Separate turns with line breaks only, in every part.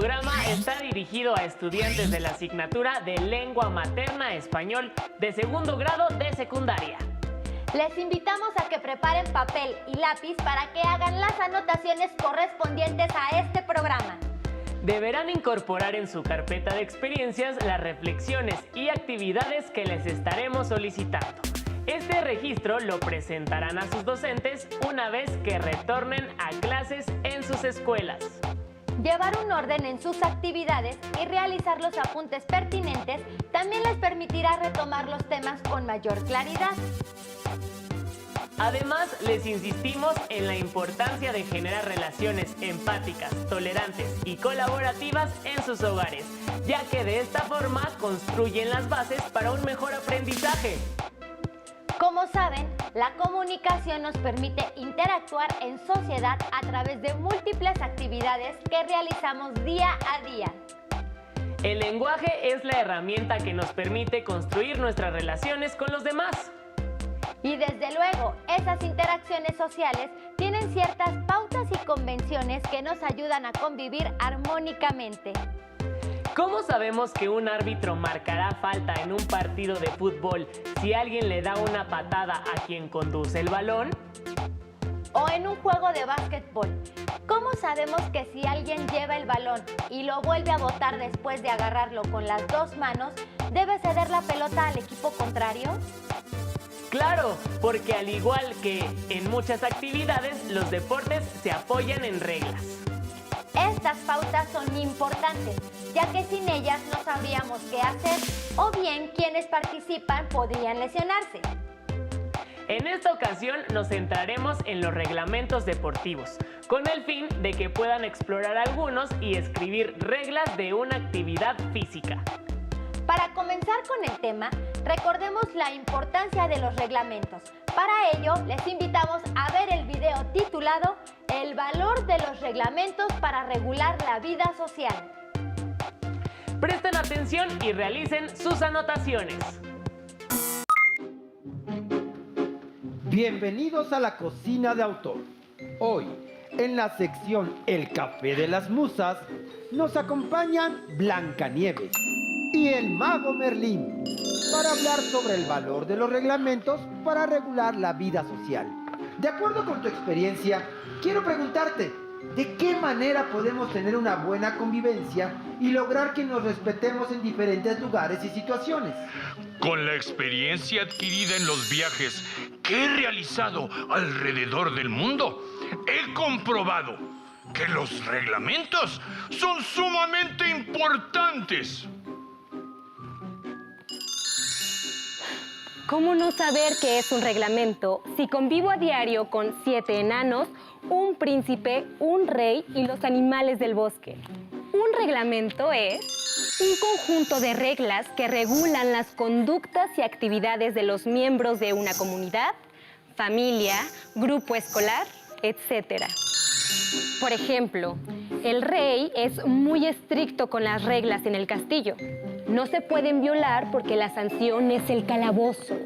programa está dirigido a estudiantes de la asignatura de Lengua Materna Español de segundo grado de secundaria.
Les invitamos a que preparen papel y lápiz para que hagan las anotaciones correspondientes a este programa.
Deberán incorporar en su carpeta de experiencias las reflexiones y actividades que les estaremos solicitando. Este registro lo presentarán a sus docentes una vez que retornen a clases en sus escuelas.
Llevar un orden en sus actividades y realizar los apuntes pertinentes también les permitirá retomar los temas con mayor claridad.
Además, les insistimos en la importancia de generar relaciones empáticas, tolerantes y colaborativas en sus hogares, ya que de esta forma construyen las bases para un mejor aprendizaje.
Como saben, la comunicación nos permite interactuar en sociedad a través de múltiples actividades que realizamos día a día.
El lenguaje es la herramienta que nos permite construir nuestras relaciones con los demás.
Y desde luego, esas interacciones sociales tienen ciertas pautas y convenciones que nos ayudan a convivir armónicamente.
¿Cómo sabemos que un árbitro marcará falta en un partido de fútbol si alguien le da una patada a quien conduce el balón?
O en un juego de básquetbol, ¿cómo sabemos que si alguien lleva el balón y lo vuelve a botar después de agarrarlo con las dos manos, debe ceder la pelota al equipo contrario?
Claro, porque al igual que en muchas actividades, los deportes se apoyan en reglas.
Estas pautas son importantes, ya que sin ellas no sabríamos qué hacer o bien quienes participan podrían lesionarse.
En esta ocasión nos centraremos en los reglamentos deportivos, con el fin de que puedan explorar algunos y escribir reglas de una actividad física.
Para comenzar con el tema, recordemos la importancia de los reglamentos. Para ello, les invitamos a ver el video titulado El valor de los reglamentos para regular la vida social.
Presten atención y realicen sus anotaciones.
Bienvenidos a la cocina de autor. Hoy, en la sección El Café de las Musas, nos acompañan Blancanieves y el Mago Merlín para hablar sobre el valor de los reglamentos para regular la vida social. De acuerdo con tu experiencia, quiero preguntarte, ¿de qué manera podemos tener una buena convivencia y lograr que nos respetemos en diferentes lugares y situaciones?
Con la experiencia adquirida en los viajes que he realizado alrededor del mundo, he comprobado que los reglamentos son sumamente importantes.
¿Cómo no saber qué es un reglamento si convivo a diario con 7 enanos, un príncipe, un rey y los animales del bosque? Un reglamento es un conjunto de reglas que regulan las conductas y actividades de los miembros de una comunidad, familia, grupo escolar, etc. Por ejemplo, el rey es muy estricto con las reglas en el castillo. No se pueden violar porque la sanción es el calabozo.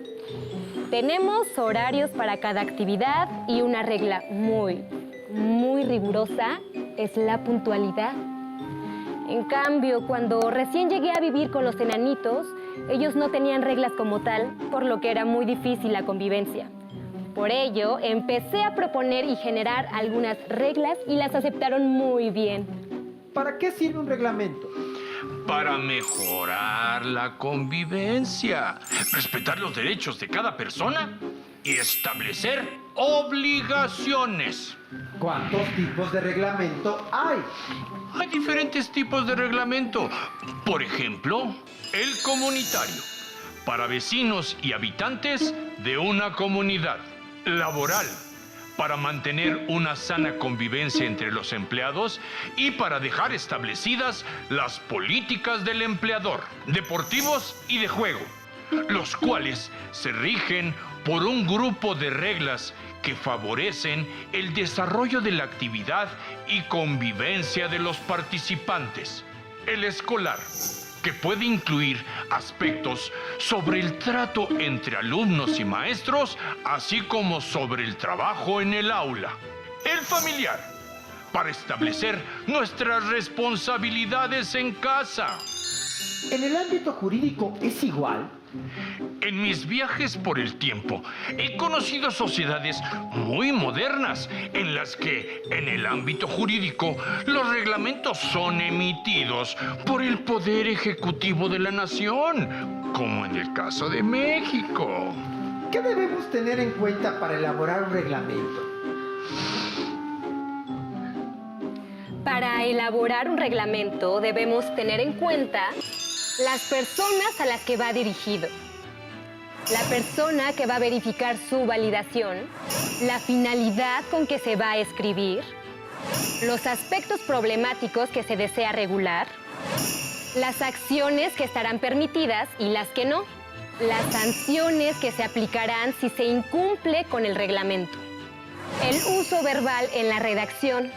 Tenemos horarios para cada actividad y una regla muy rigurosa es la puntualidad. En cambio, cuando recién llegué a vivir con los enanitos, ellos no tenían reglas como tal, por lo que era muy difícil la convivencia. Por ello, empecé a proponer y generar algunas reglas y las aceptaron muy bien.
¿Para qué sirve un reglamento?
Para mejorar la convivencia, respetar los derechos de cada persona y establecer obligaciones.
¿Cuántos tipos de reglamento hay?
Hay diferentes tipos de reglamento. Por ejemplo, el comunitario, para vecinos y habitantes de una comunidad. Laboral, para mantener una sana convivencia entre los empleados y para dejar establecidas las políticas del empleador. Deportivos y de juego, los cuales se rigen por un grupo de reglas que favorecen el desarrollo de la actividad y convivencia de los participantes. El escolar, que puede incluir aspectos sobre el trato entre alumnos y maestros, así como sobre el trabajo en el aula. El familiar, para establecer nuestras responsabilidades en casa.
¿En el ámbito jurídico es igual?
En mis viajes por el tiempo, he conocido sociedades muy modernas en las que, en el ámbito jurídico, los reglamentos son emitidos por el Poder Ejecutivo de la Nación, como en el caso de México.
¿Qué debemos tener en cuenta para elaborar un reglamento?
Para elaborar un reglamento debemos tener en cuenta las personas a las que va dirigido, la persona que va a verificar su validación, la finalidad con que se va a escribir, los aspectos problemáticos que se desea regular, las acciones que estarán permitidas y las que no, las sanciones que se aplicarán si se incumple con el reglamento, el uso verbal en la redacción,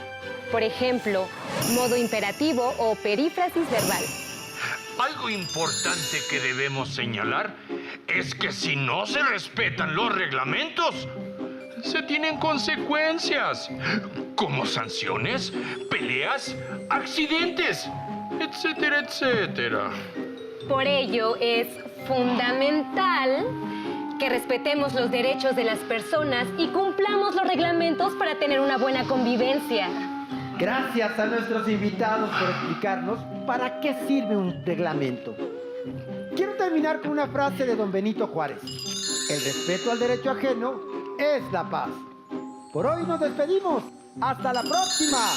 por ejemplo, modo imperativo o perífrasis verbal.
Algo importante que debemos señalar es que si no se respetan los reglamentos, se tienen consecuencias, como sanciones, peleas, accidentes, etcétera, etcétera.
Por ello es fundamental que respetemos los derechos de las personas y cumplamos los reglamentos para tener una buena convivencia.
Gracias a nuestros invitados por explicarnos para qué sirve un reglamento. Quiero terminar con una frase de don Benito Juárez. El respeto al derecho ajeno es la paz. Por hoy nos despedimos. ¡Hasta la próxima!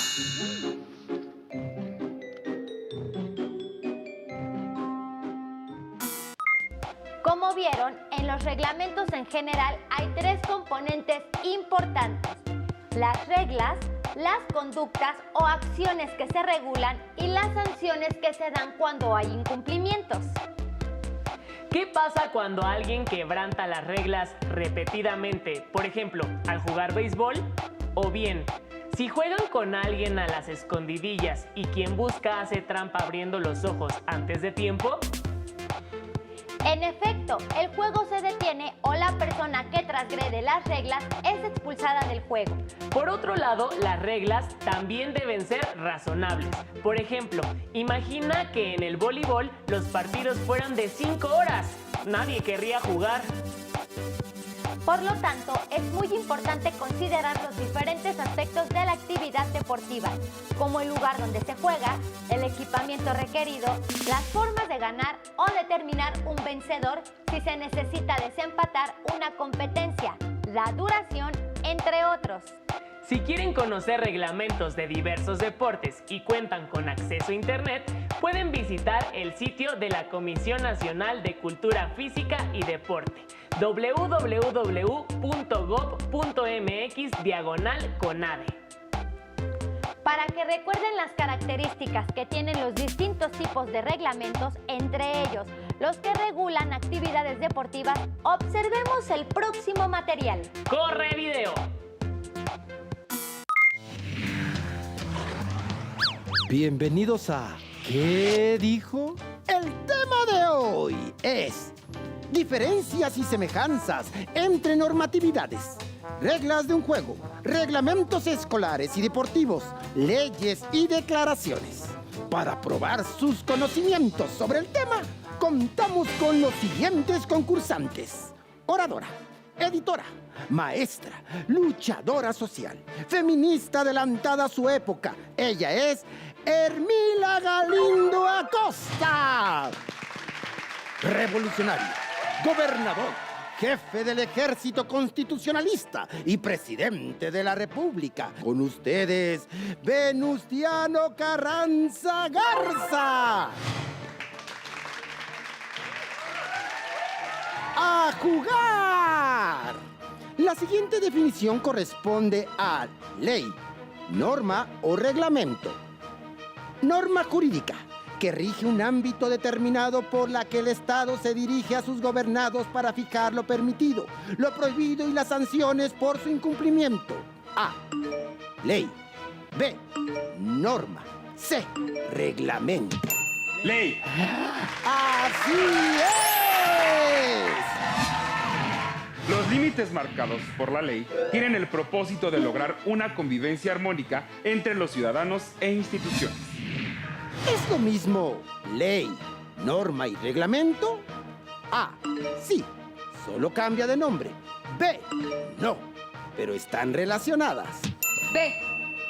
Como vieron, en los reglamentos en general hay tres componentes importantes: las reglas, las conductas o acciones que se regulan y las sanciones que se dan cuando hay incumplimientos.
¿Qué pasa cuando alguien quebranta las reglas repetidamente? Por ejemplo, al jugar béisbol. O bien, si juegan con alguien a las escondidillas y quien busca hace trampa abriendo los ojos antes de tiempo.
En efecto, el juego se detiene o la persona que transgrede las reglas es expulsada del juego.
Por otro lado, las reglas también deben ser razonables. Por ejemplo, imagina que en el voleibol los partidos fueran de 5 horas. Nadie querría jugar.
Por lo tanto, es muy importante considerar los diferentes aspectos de la actividad deportiva, como el lugar donde se juega, el equipamiento requerido, las formas de ganar o determinar un vencedor si se necesita desempatar una competencia, la duración, entre otros.
Si quieren conocer reglamentos de diversos deportes y cuentan con acceso a internet, pueden visitar el sitio de la Comisión Nacional de Cultura Física y Deporte, www.gov.mx/CONADE.
Para que recuerden las características que tienen los distintos tipos de reglamentos, entre ellos los que regulan actividades deportivas, observemos el próximo material.
¡Corre video!
Bienvenidos a ¿Qué dijo? El tema de hoy es diferencias y semejanzas entre normatividades, reglas de un juego, reglamentos escolares y deportivos, leyes y declaraciones. Para probar sus conocimientos sobre el tema, contamos con los siguientes concursantes: oradora, editora, maestra, luchadora social, feminista adelantada a su época. Ella es Hermila Galindo Acosta. Revolucionario, gobernador, jefe del Ejército Constitucionalista y presidente de la República. Con ustedes, Venustiano Carranza Garza. ¡A jugar! La siguiente definición corresponde a ley, norma o reglamento. Norma jurídica, que rige un ámbito determinado por la que el Estado se dirige a sus gobernados para fijar lo permitido, lo prohibido y las sanciones por su incumplimiento. A. Ley. B. Norma. C. Reglamento. ¡Ley! ¡Así es!
Los límites marcados por la ley tienen el propósito de lograr una convivencia armónica entre los ciudadanos e instituciones.
¿Es lo mismo ley, norma y reglamento? A. Sí, solo cambia de nombre. B. No, pero están relacionadas.
B.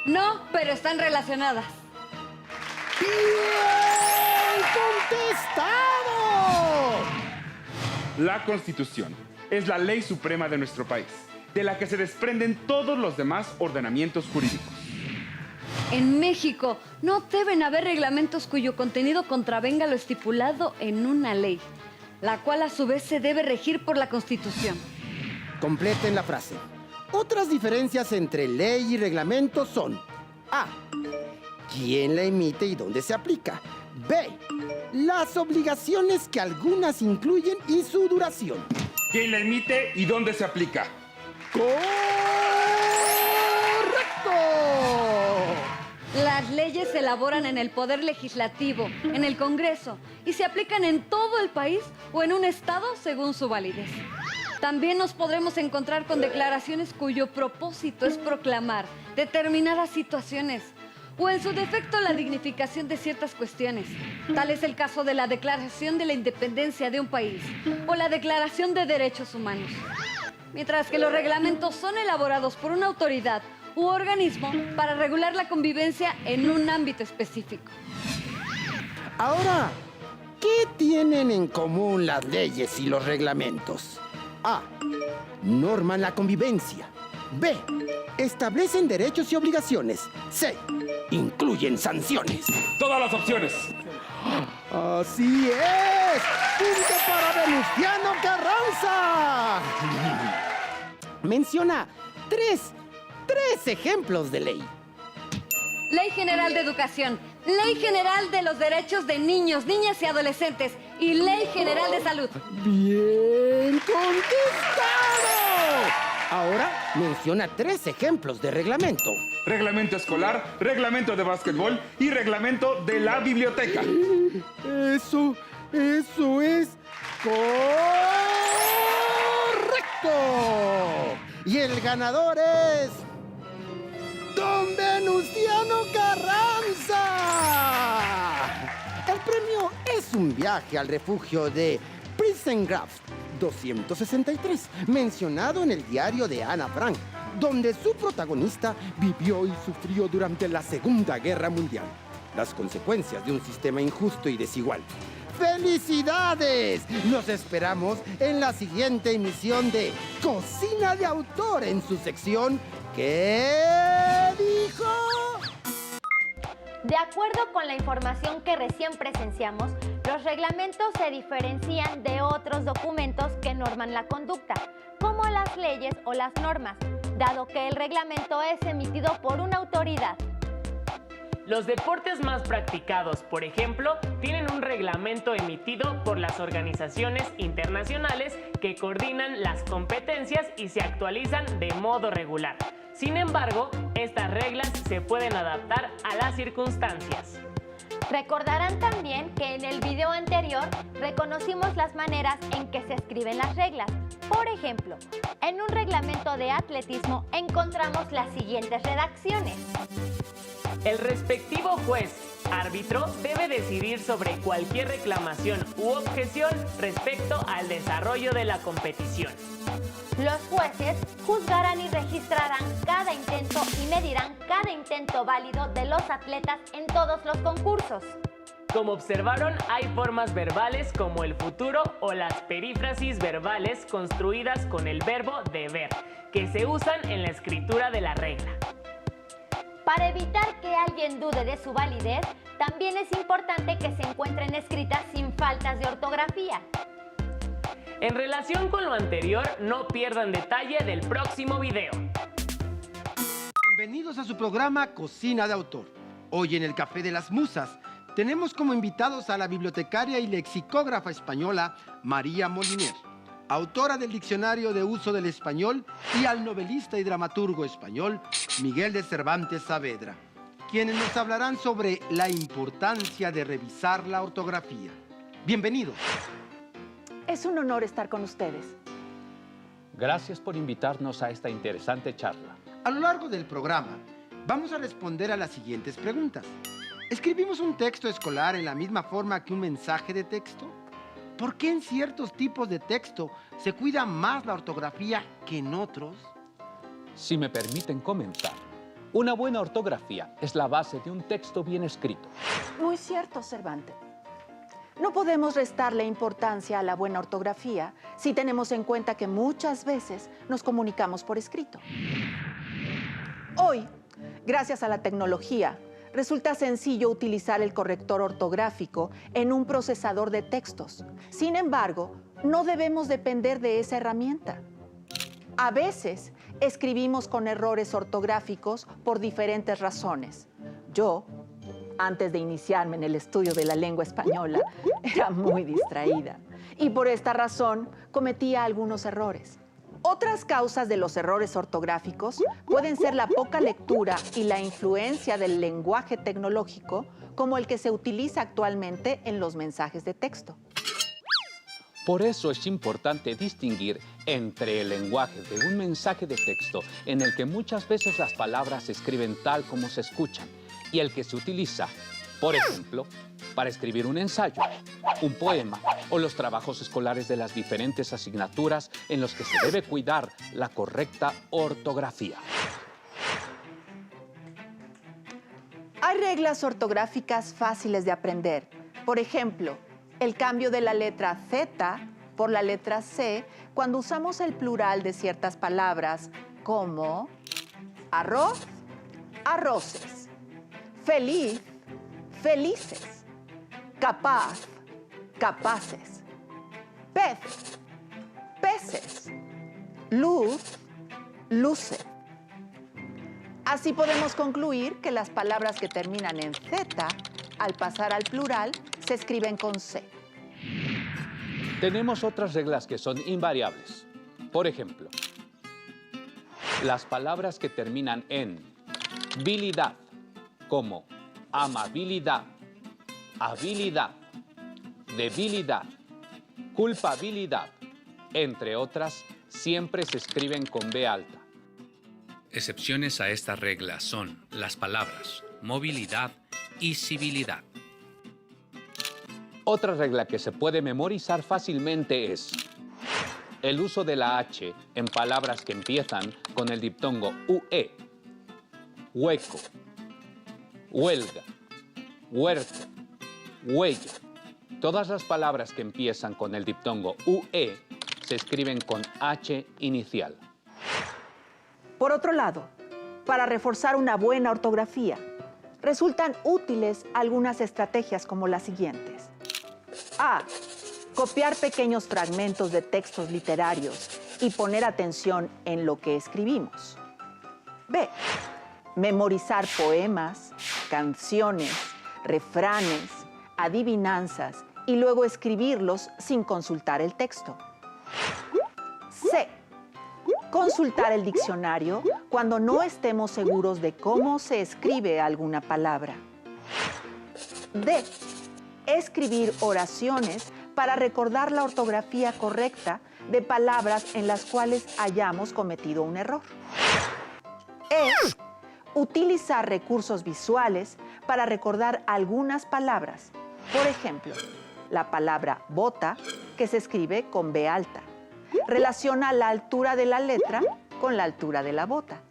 No, pero están relacionadas.
¡Bien contestado!
La Constitución es la ley suprema de nuestro país, de la que se desprenden todos los demás ordenamientos jurídicos.
En México no deben haber reglamentos cuyo contenido contravenga lo estipulado en una ley, la cual a su vez se debe regir por la Constitución.
Completen la frase. Otras diferencias entre ley y reglamento son: A. ¿Quién la emite y dónde se aplica? B. Las obligaciones que algunas incluyen y su duración.
¿Quién la emite y dónde se aplica?
¡Correcto!
Las leyes se elaboran en el Poder Legislativo, en el Congreso, y se aplican en todo el país o en un estado según su validez. También nos podremos encontrar con declaraciones cuyo propósito es proclamar determinadas situaciones o en su defecto la dignificación de ciertas cuestiones. Tal es el caso de la Declaración de la Independencia de un país o la Declaración de Derechos Humanos. Mientras que los reglamentos son elaborados por una autoridad u organismo para regular la convivencia en un ámbito específico.
Ahora, ¿qué tienen en común las leyes y los reglamentos? A. Norman la convivencia. B. Establecen derechos y obligaciones. C. Incluyen sanciones.
Todas las opciones.
¡Así es! ¡Punto para Venustiano Carranza! Menciona tres ejemplos de ley.
Ley General de Educación, Ley General de los Derechos de Niños, Niñas y Adolescentes y Ley General de Salud.
¡Bien contestado! Ahora menciona 3 ejemplos de reglamento.
Reglamento escolar, reglamento de básquetbol y reglamento de la biblioteca.
Eso es correcto. Y el ganador es Don Venustiano Carranza. El premio es un viaje al refugio de Prinsengraft 263, mencionado en el diario de Ana Frank, donde su protagonista vivió y sufrió durante la Segunda Guerra Mundial las consecuencias de un sistema injusto y desigual. ¡Felicidades! Los esperamos en la siguiente emisión de Cocina de Autor en su sección ¿Qué dijo?
De acuerdo con la información que recién presenciamos, los reglamentos se diferencian de otros documentos que norman la conducta, como las leyes o las normas, dado que el reglamento es emitido por una autoridad.
Los deportes más practicados, por ejemplo, tienen un reglamento emitido por las organizaciones internacionales que coordinan las competencias y se actualizan de modo regular. Sin embargo, estas reglas se pueden adaptar a las circunstancias.
Recordarán también que en el video anterior reconocimos las maneras en que se escriben las reglas. Por ejemplo, en un reglamento de atletismo encontramos las siguientes redacciones.
El respectivo juez, árbitro, debe decidir sobre cualquier reclamación u objeción respecto al desarrollo de la competición.
Los jueces juzgarán y registrarán cada intento y medirán cada intento válido de los atletas en todos los concursos.
Como observaron, hay formas verbales como el futuro o las perífrasis verbales construidas con el verbo deber, que se usan en la escritura de la regla.
Para evitar que alguien dude de su validez, también es importante que se encuentren escritas sin faltas de ortografía.
En relación con lo anterior, no pierdan detalle del próximo video.
Bienvenidos a su programa Cocina de Autor. Hoy en el Café de las Musas tenemos como invitados a la bibliotecaria y lexicógrafa española María Moliner, autora del Diccionario de Uso del Español, y al novelista y dramaturgo español Miguel de Cervantes Saavedra, quienes nos hablarán sobre la importancia de revisar la ortografía. Bienvenidos.
Es un honor estar con ustedes. Gracias por invitarnos a esta interesante charla.
A lo largo del programa, vamos a responder a las siguientes preguntas. ¿Escribimos un texto escolar en la misma forma que un mensaje de texto? ¿Por qué en ciertos tipos de texto se cuida más la ortografía que en otros?
Si me permiten comenzar, una buena ortografía es la base de un texto bien escrito.
Muy cierto, Cervantes. No podemos restarle importancia a la buena ortografía si tenemos en cuenta que muchas veces nos comunicamos por escrito. Hoy, gracias a la tecnología, resulta sencillo utilizar el corrector ortográfico en un procesador de textos. Sin embargo, no debemos depender de esa herramienta. A veces, escribimos con errores ortográficos por diferentes razones. Yo, antes de iniciarme en el estudio de la lengua española, era muy distraída y por esta razón cometía algunos errores. Otras causas de los errores ortográficos pueden ser la poca lectura y la influencia del lenguaje tecnológico como el que se utiliza actualmente en los mensajes de texto.
Por eso es importante distinguir entre el lenguaje de un mensaje de texto en el que muchas veces las palabras se escriben tal como se escuchan y el que se utiliza, por ejemplo, para escribir un ensayo, un poema o los trabajos escolares de las diferentes asignaturas en los que se debe cuidar la correcta ortografía.
Hay reglas ortográficas fáciles de aprender. Por ejemplo, el cambio de la letra Z por la letra C cuando usamos el plural de ciertas palabras como arroz, arroces, feliz, felices, capaz, capaces, pez, peces, luz, luce. Así podemos concluir que las palabras que terminan en Z, al pasar al plural, se escriben con C.
Tenemos otras reglas que son invariables. Por ejemplo, las palabras que terminan en bilidad, como amabilidad, habilidad, debilidad, culpabilidad, entre otras, siempre se escriben con B alta. Excepciones a esta regla son las palabras movilidad y civilidad. Otra regla que se puede memorizar fácilmente es el uso de la H en palabras que empiezan con el diptongo UE, hueco, huelga, huerto, huella. Todas las palabras que empiezan con el diptongo UE se escriben con H inicial.
Por otro lado, para reforzar una buena ortografía, resultan útiles algunas estrategias como las siguientes. A. Copiar pequeños fragmentos de textos literarios y poner atención en lo que escribimos. B. Memorizar poemas, canciones, refranes, adivinanzas y luego escribirlos sin consultar el texto. C. Consultar el diccionario cuando no estemos seguros de cómo se escribe alguna palabra. D. Escribir oraciones para recordar la ortografía correcta de palabras en las cuales hayamos cometido un error. E. Utilizar recursos visuales para recordar algunas palabras. Por ejemplo, la palabra bota, que se escribe con B alta. Relaciona la altura de la letra con la altura de la bota.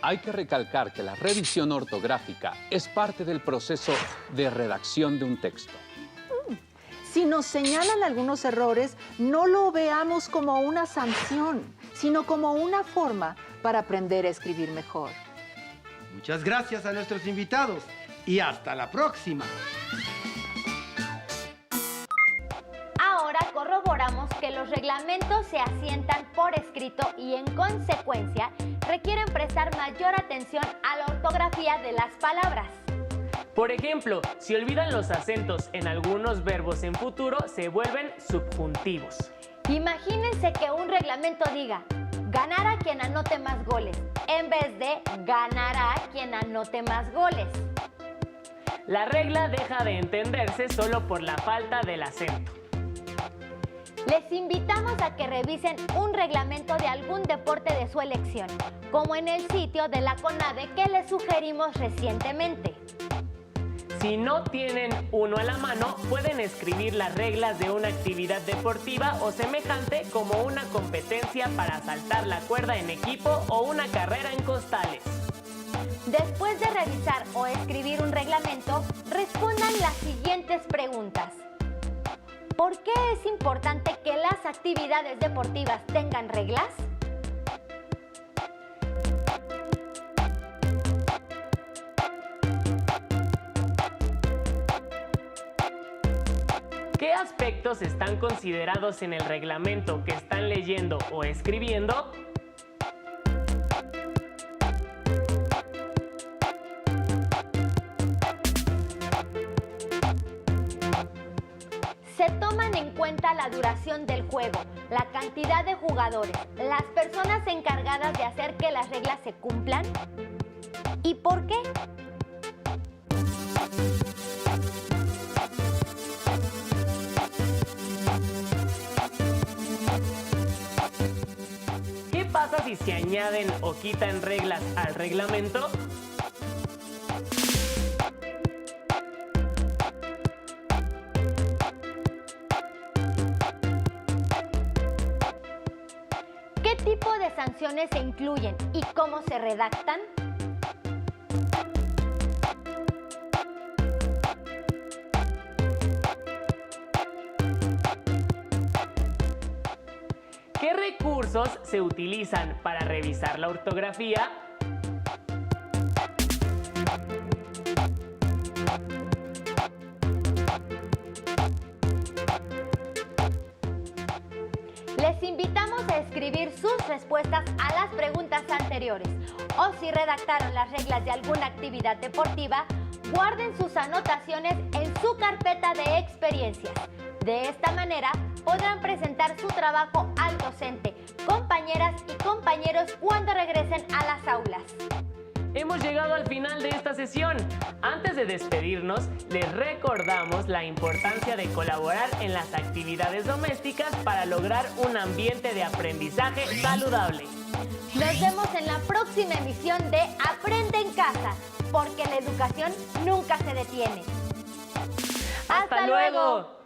Hay que recalcar que la revisión ortográfica es parte del proceso de redacción de un texto.
Si nos señalan algunos errores, no lo veamos como una sanción, sino como una forma para aprender a escribir mejor.
Muchas gracias a nuestros invitados y hasta la próxima.
Ahora corroboramos que los reglamentos se asientan por escrito y en consecuencia requieren prestar mayor atención a la ortografía de las palabras.
Por ejemplo, si olvidan los acentos en algunos verbos en futuro, se vuelven subjuntivos.
Imagínense que un reglamento diga ganará quien anote más goles en vez de ganará quien anote más goles.
La regla deja de entenderse solo por la falta del acento.
Les invitamos a que revisen un reglamento de algún deporte de su elección, como en el sitio de la CONADE que les sugerimos recientemente.
Si no tienen uno a la mano, pueden escribir las reglas de una actividad deportiva o semejante, como una competencia para saltar la cuerda en equipo o una carrera en costales.
Después de revisar o escribir un reglamento, respondan las siguientes preguntas. ¿Por qué es importante que las actividades deportivas tengan reglas?
¿Qué aspectos están considerados en el reglamento que están leyendo o escribiendo?
Se toman en cuenta la duración del juego, la cantidad de jugadores, las personas encargadas de hacer que las reglas se cumplan. ¿Y por qué?
¿Qué pasa si se añaden o quitan reglas al reglamento?
¿Qué tipo de sanciones se incluyen y cómo se redactan?
¿Qué recursos se utilizan para revisar la ortografía?
Les invitamos a escribir sus respuestas a las preguntas anteriores, o si redactaron las reglas de alguna actividad deportiva, guarden sus anotaciones en su carpeta de experiencias. De esta manera podrán presentar su trabajo al docente, compañeras y compañeros cuando regresen a las aulas.
Hemos llegado al final de esta sesión. Antes de despedirnos, les recordamos la importancia de colaborar en las actividades domésticas para lograr un ambiente de aprendizaje saludable.
Nos vemos en la próxima emisión de Aprende en Casa, porque la educación nunca se detiene.
¡Hasta luego!